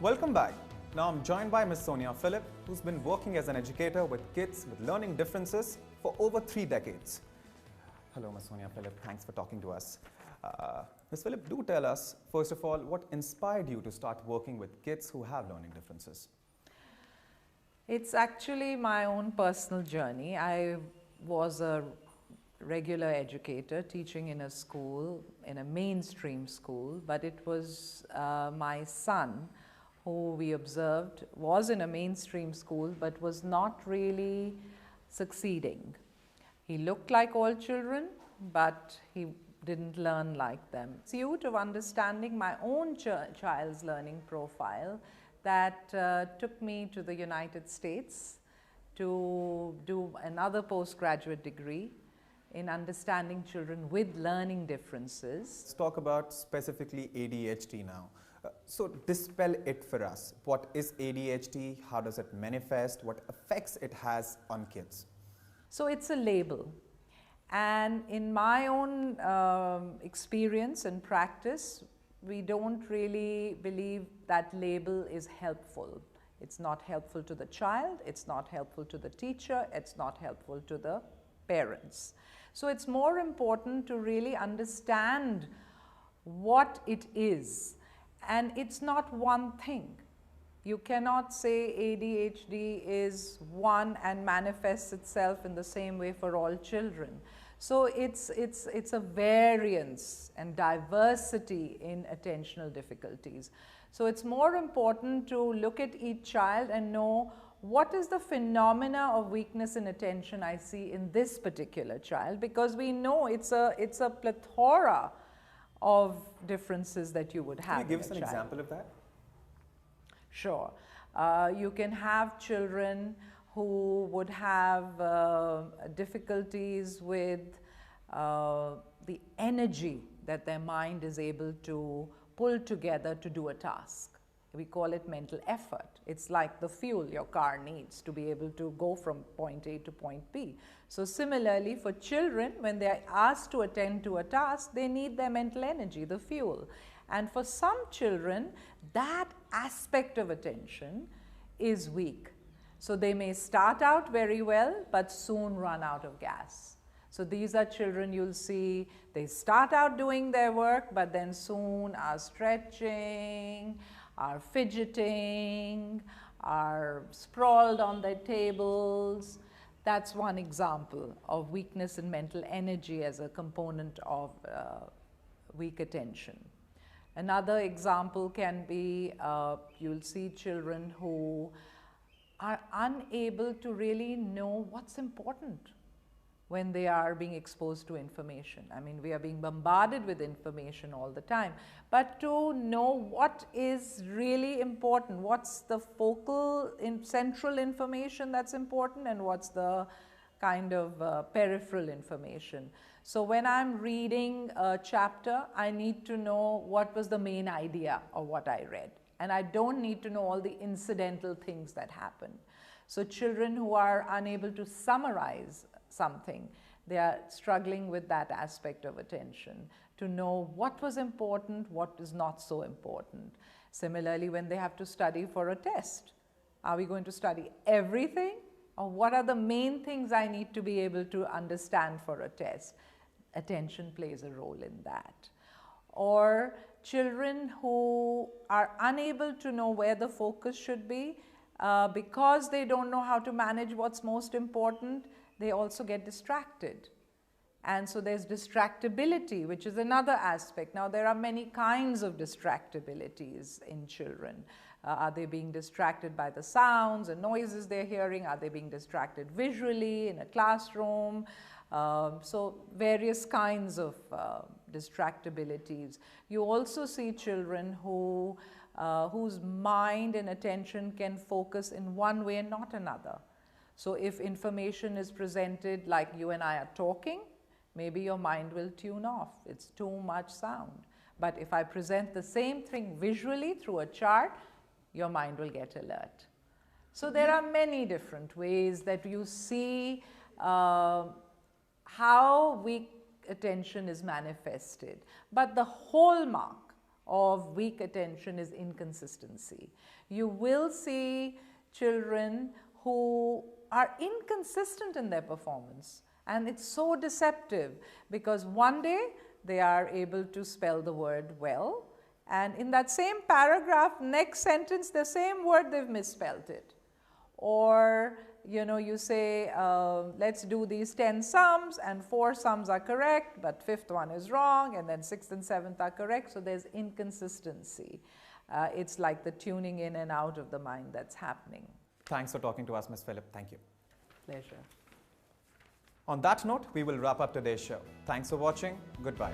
Welcome back. Now I'm joined by Ms. Sonia Philip, who's been working as an educator with kids with learning differences for over 3 decades. Hello, Ms. Sonia Philip. Thanks for talking to us. Ms. Philip, do tell us, first of all, what inspired you to start working with kids who have learning differences? It's actually my own personal journey. I was a regular educator teaching in a school, in a mainstream school, but it was my son who we observed was in a mainstream school but was not really succeeding. He looked like all children, but he didn't learn like them. It's due to understanding my own child's learning profile that took me to the United States to do another postgraduate degree in understanding children with learning differences. Let's talk about specifically ADHD now. So dispel it for us. What is ADHD? How does it manifest? What effects it has on kids? So it's a label. And in my own experience and practice, we don't really believe that label is helpful. It's not helpful to the child, it's not helpful to the teacher, it's not helpful to the parents. So it's more important to really understand what it is. And it's not one thing. You cannot say ADHD is one and manifests itself in the same way for all children. So it's a variance and diversity in attentional difficulties. So it's more important to look at each child and know what is the phenomena of weakness in attention I see in this particular child, because we know it's a plethora of differences that you would have. Can you give us an example of that? Sure. You can have children who would have difficulties with the energy that their mind is able to pull together to do a task. We call it mental effort. It's like the fuel your car needs to be able to go from point A to point B. So similarly for children, when they are asked to attend to a task, they need their mental energy, the fuel. And for some children, that aspect of attention is weak. So they may start out very well, but soon run out of gas. So these are children you'll see, they start out doing their work, but then soon are stretching, are fidgeting, are sprawled on their tables. That's one example of weakness in mental energy as a component of weak attention. Another example can be, you'll see children who are unable to really know what's important when they are being exposed to information. I mean, we are being bombarded with information all the time, but to know what is really important, what's the focal central information that's important and what's the kind of peripheral information. So when I'm reading a chapter, I need to know what was the main idea of what I read. And I don't need to know all the incidental things that happen. So children who are unable to summarize something, they are struggling with that aspect of attention, to know what was important, what is not so important. Similarly, when they have to study for a test, are we going to study everything? Or what are the main things I need to be able to understand for a test? Attention plays a role in that. Or children who are unable to know where the focus should be because they don't know how to manage what's most important, they also get distracted. And so there's distractibility, which is another aspect. Now there are many kinds of distractibilities in children. Are they being distracted by the sounds and noises they're hearing? Are they being distracted visually in a classroom? So various kinds of distractibilities. You also see children whose mind and attention can focus in one way and not another. So if information is presented like you and I are talking, maybe your mind will tune off. It's too much sound. But if I present the same thing visually through a chart, your mind will get alert. So there are many different ways that you see how weak attention is manifested. But the hallmark of weak attention is inconsistency. You will see children who are inconsistent in their performance, and it's so deceptive because one day they are able to spell the word well, and in that same paragraph, next sentence, the same word, they've misspelled it. Or, you know, you say, let's do these 10 sums, and 4 sums are correct, but 5th one is wrong, and then 6th and 7th are correct, so there's inconsistency. It's like the tuning in and out of the mind that's happening. Thanks for talking to us, Ms. Phillip. Thank you. Pleasure. On that note, we will wrap up today's show. Thanks for watching. Goodbye.